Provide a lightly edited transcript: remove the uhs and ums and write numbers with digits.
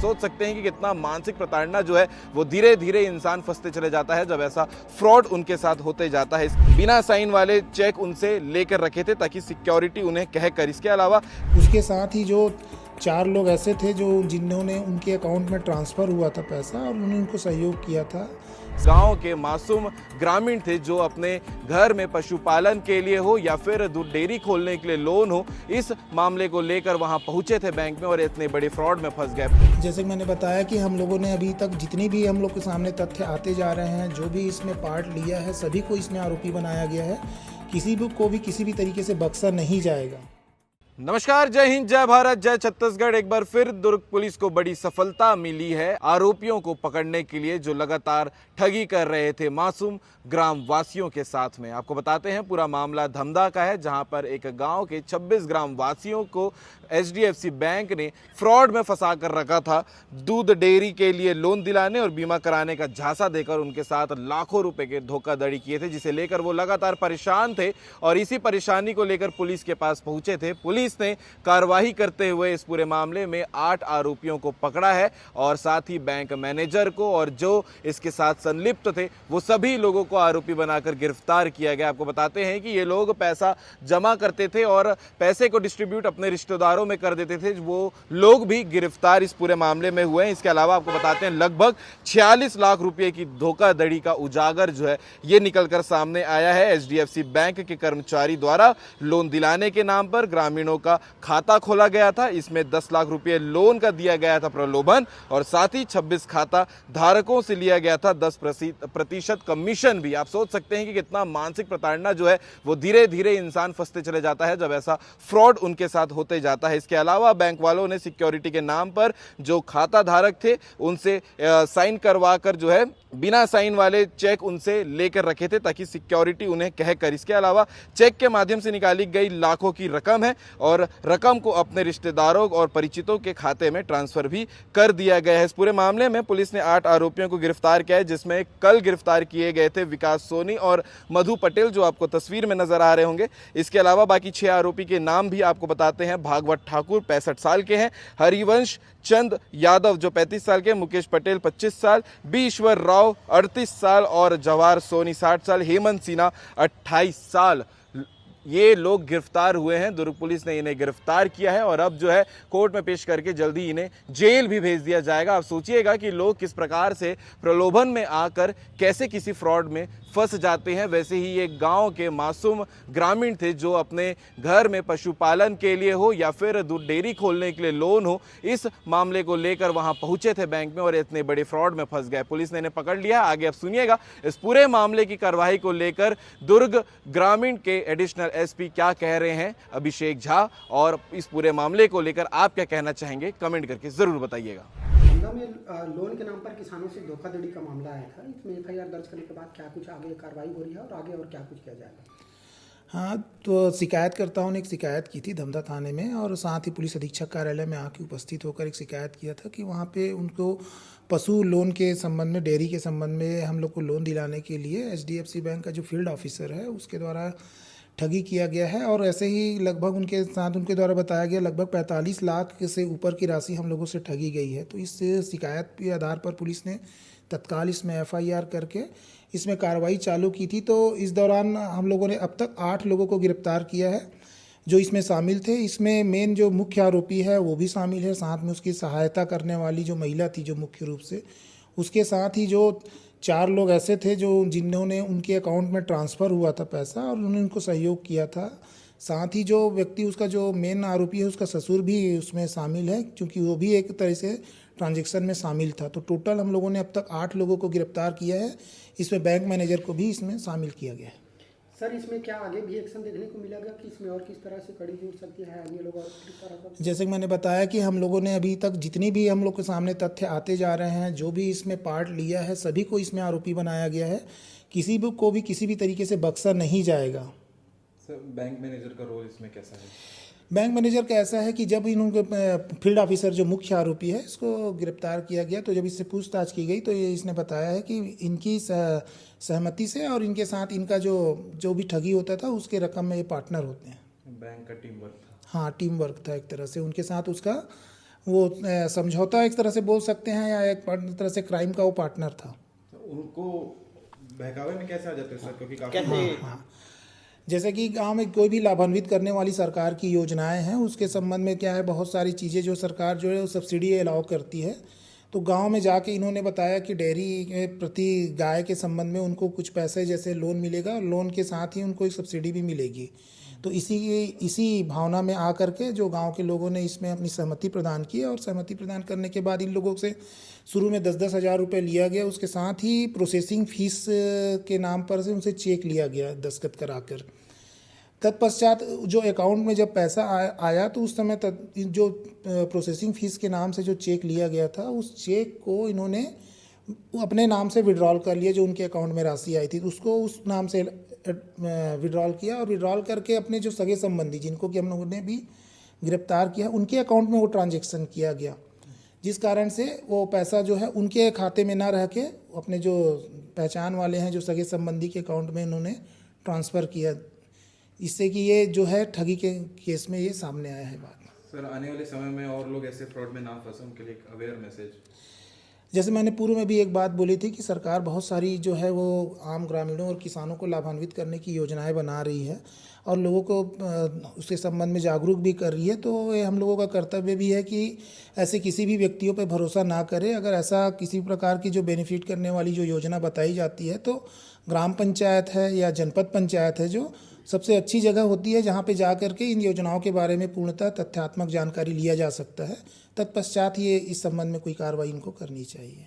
सोच सकते हैं कि कितना मानसिक प्रताड़ना जो है वो धीरे धीरे इंसान फंसते चले जाता है जब ऐसा फ्रॉड उनके साथ होते जाता है। बिना साइन वाले चेक उनसे लेकर रखे थे ताकि सिक्योरिटी उन्हें कहकर, इसके अलावा उसके साथ ही जो 4 लोग ऐसे थे जो जिन्होंने उनके अकाउंट में ट्रांसफ़र हुआ था पैसा और उन्होंने उनको सहयोग किया था। गांव के मासूम ग्रामीण थे जो अपने घर में पशुपालन के लिए हो या फिर दूध डेयरी खोलने के लिए लोन हो, इस मामले को लेकर वहां पहुंचे थे बैंक में और इतने बड़े फ्रॉड में फंस गए। जैसे कि मैंने बताया कि हम लोगों ने अभी तक जितनी भी हम लोग के सामने तथ्य आते जा रहे हैं, जो भी इसमें पार्ट लिया है, सभी को इसमें आरोपी बनाया गया है। किसी भी को भी किसी भी तरीके से बख्शा नहीं जाएगा। नमस्कार, जय हिंद, जय भारत, जय छत्तीसगढ़। एक बार फिर दुर्ग पुलिस को बड़ी सफलता मिली है आरोपियों को पकड़ने के लिए जो लगातार ठगी कर रहे थे मासूम ग्राम वासियों के साथ में। आपको बताते हैं पूरा मामला धमदा का है, जहां पर एक गांव के 26 ग्राम वासियों को HDFC बैंक ने फ्रॉड में फंसा कर रखा था। दूध डेयरी के लिए लोन दिलाने और बीमा कराने का झांसा देकर उनके साथ लाखों रुपए के धोखाधड़ी किए थे, जिसे लेकर वो लगातार परेशान थे और इसी परेशानी को लेकर पुलिस के पास पहुंचे थे। पुलिस ने कार्रवाई करते हुए इस पूरे मामले में 8 आरोपियों को पकड़ा है और साथ ही बैंक मैनेजर को और जो इसके साथ संलिप्त थे वो सभी लोगों को आरोपी बनाकर गिरफ्तार किया गया। आपको बताते हैं कि ये लोग पैसा जमा करते थे और पैसे को डिस्ट्रीब्यूट अपने रिश्तेदारों में कर देते थे। वो लोग भी गिरफ्तार इस पूरे मामले में हुए हैं। इसके अलावा आपको बताते हैं लगभग 46 लाख रुपए की धोखाधड़ी का उजागर जो है ये निकलकर सामने आया है। HDFC बैंक के कर्मचारी द्वारा लोन दिलाने के नाम पर ग्रामीणों का खाता खोला गया था। इसमें 10 लाख रुपए लोन का दिया गया था प्रलोभन और साथ ही 26 खाता धारकों से लिया गया था 10% कमीशन भी। आप सोच सकते हैं कि कितना मानसिक प्रताड़ना जो है वो धीरे धीरे इंसान फंसते चले जाता है जब ऐसा फ्रॉड उनके साथ होते जाता है। इसके अलावा बैंक वालों ने सिक्योरिटी के नाम पर जो खाता धारक थे उनसे साइन करवा कर जो है बिना साइन वाले चेक उनसे लेकर रखे थे ताकि सिक्योरिटी उन्हें कहकर, इसके अलावा चेक के माध्यम से निकाली गई लाखों की रकम है और रकम को अपने रिश्तेदारों और परिचितों के खाते में ट्रांसफर भी कर दिया गया है। इस पूरे मामले में पुलिस ने 8 आरोपियों को गिरफ्तार किया है, जिसमें कल गिरफ्तार किए गए थे विकास सोनी और मधु पटेल, जो आपको तस्वीर में नजर आ रहे होंगे। इसके अलावा बाकी 6 आरोपी के नाम भी आपको बताते हैं। भागवत ठाकुर 65 साल के हैं, हरिवंश चंद यादव जो 35 साल के, मुकेश पटेल 25 साल, बी ईश्वर राव 38 साल और जवाहर सोनी 60 साल, हेमंत सिन्हा 28 साल। ये लोग गिरफ्तार हुए हैं। दुर्ग पुलिस ने इन्हें गिरफ्तार किया है और अब जो है कोर्ट में पेश करके जल्दी इन्हें जेल भी भेज दिया जाएगा। आप सोचिएगा कि लोग किस प्रकार से प्रलोभन में आकर कैसे किसी फ्रॉड में फंस जाते हैं। वैसे ही एक गांव के मासूम ग्रामीण थे जो अपने घर में पशुपालन के लिए हो या फिर दूध डेयरी खोलने के लिए लोन हो, इस मामले को लेकर वहां पहुंचे थे बैंक में और इतने बड़े फ्रॉड में फंस गए। पुलिस ने इन्हें पकड़ लिया। आगे अब सुनिएगा इस पूरे मामले की कार्रवाई को लेकर दुर्ग ग्रामीण के एडिशनल SP क्या कह रहे हैं, अभिषेक झा, और इस पूरे मामले को लेकर आप क्या कहना चाहेंगे कमेंट करके जरूर बताइएगा। धमदा में लोन के नाम पर किसानों से धोखाधड़ी का मामला आया था। इसमें FIR दर्ज करने के बाद क्या कुछ आगे कार्रवाई हो रही है और आगे और क्या कुछ किया जाएगा? हाँ, तो शिकायतकर्ताओं ने एक शिकायत की थी धमदा थाने में और साथ ही पुलिस अधीक्षक कार्यालय में आके उपस्थित होकर एक शिकायत किया था कि वहाँ पे उनको पशु लोन के संबंध में, डेयरी के संबंध में हम लोग को लोन दिलाने के लिए HDFC बैंक का जो फील्ड ऑफिसर है उसके द्वारा ठगी किया गया है और ऐसे ही लगभग उनके साथ उनके द्वारा बताया गया लगभग 45 लाख से ऊपर की राशि हम लोगों से ठगी गई है। तो इस शिकायत के आधार पर पुलिस ने तत्काल इसमें FIR करके इसमें कार्रवाई चालू की थी। तो इस दौरान हम लोगों ने अब तक 8 लोगों को गिरफ्तार किया है जो इसमें शामिल थे। इसमें मेन जो मुख्य आरोपी है वो भी शामिल है, साथ में उसकी सहायता करने वाली जो महिला थी जो मुख्य रूप से, उसके साथ ही जो 4 लोग ऐसे थे जो जिन्होंने उनके अकाउंट में ट्रांसफ़र हुआ था पैसा और उन्होंने उनको सहयोग किया था। साथ ही जो व्यक्ति उसका जो मेन आरोपी है उसका ससुर भी उसमें शामिल है, क्योंकि वो भी एक तरह से ट्रांजैक्शन में शामिल था। तो टोटल हम लोगों ने अब तक 8 लोगों को गिरफ्तार किया है। इसमें बैंक मैनेजर को भी इसमें शामिल किया गया है। सर, इसमें क्या आगे भी एक्शन देखने को मिलेगा कि इसमें और किस तरह से कड़ी जुड़ सकती है, अन्य लोग और किस तरह का? जैसे कि मैंने बताया कि हम लोगों ने अभी तक जितनी भी हम लोग के सामने तथ्य आते जा रहे हैं, जो भी इसमें पार्ट लिया है, सभी को इसमें आरोपी बनाया गया है। किसी भी को भी किसी भी तरीके से बख्शा नहीं जाएगा। सर, बैंक मैनेजर का रोल इसमें कैसा है? बैंक मैनेजर का ऐसा है कि जब इनके फील्ड ऑफिसर जो मुख्य आरोपी है इसको गिरफ्तार किया गया तो जब इससे पूछताछ की गई तो ये इसने बताया है कि इनकी सहमति से और इनके साथ इनका जो भी ठगी होता था उसके रकम में ये पार्टनर होते हैं। बैंक का टीम वर्क था। हाँ, टीम वर्क था एक तरह से। उनके साथ उसका वो समझौता एक तरह से बोल सकते हैं, या एक तरह से क्राइम का वो पार्टनर था। उनको बहकावे में कैसे आ जाते हैं सर, क्योंकि काफी हाँ, जैसे कि गांव में कोई भी लाभान्वित करने वाली सरकार की योजनाएं हैं, उसके संबंध में क्या है, बहुत सारी चीज़ें जो सरकार जो है वो सब्सिडी अलाउ करती है। तो गांव में जाके इन्होंने बताया कि डेयरी के प्रति गाय के संबंध में उनको कुछ पैसे जैसे लोन मिलेगा, और लोन के साथ ही उनको एक सब्सिडी भी मिलेगी। तो इसी भावना में आकर के जो गांव के लोगों ने इसमें अपनी सहमति प्रदान की, और सहमति प्रदान करने के बाद इन लोगों से शुरू में 10-10 हज़ार रुपये लिया गया। उसके साथ ही प्रोसेसिंग फीस के नाम पर से उनसे चेक लिया गया दस्तखत कराकर। तत्पश्चात जो अकाउंट में जब पैसा आया तो उस समय जो प्रोसेसिंग फ़ीस के नाम से जो चेक लिया गया था, उस चेक को इन्होंने अपने नाम से विड्रॉल कर लिया। जो उनके अकाउंट में राशि आई थी उसको उस नाम से विड्रॉल किया, और विड्रॉल करके अपने जो सगे संबंधी जिनको कि हम लोगों ने भी गिरफ्तार किया, उनके अकाउंट में वो ट्रांजैक्शन किया गया, जिस कारण से वो पैसा जो है उनके खाते में ना रह के अपने जो पहचान वाले हैं, जो सगे संबंधी के अकाउंट में इन्होंने ट्रांसफ़र किया। इससे कि ये जो है ठगी के केस में ये सामने आया है बात। सर, आने वाले समय में और लोग ऐसे फ्रॉड में ना फंसे, उनके लिए अवेयर मैसेज। जैसे मैंने पूर्व में भी एक बात बोली थी कि सरकार बहुत सारी जो है वो आम ग्रामीणों और किसानों को लाभान्वित करने की योजनाएं बना रही है, और लोगों को उसके संबंध में जागरूक भी कर रही है। तो ये हम लोगों का कर्तव्य भी है कि ऐसे किसी भी व्यक्तियों पर भरोसा ना करें। अगर ऐसा किसी प्रकार की जो बेनिफिट करने वाली जो योजना बताई जाती है, तो ग्राम पंचायत है या जनपद पंचायत है जो सबसे अच्छी जगह होती है, जहाँ पे जा कर के इन योजनाओं के बारे में पूर्णतः तथ्यात्मक जानकारी लिया जा सकता है। तत्पश्चात ये इस संबंध में कोई कार्रवाई इनको करनी चाहिए।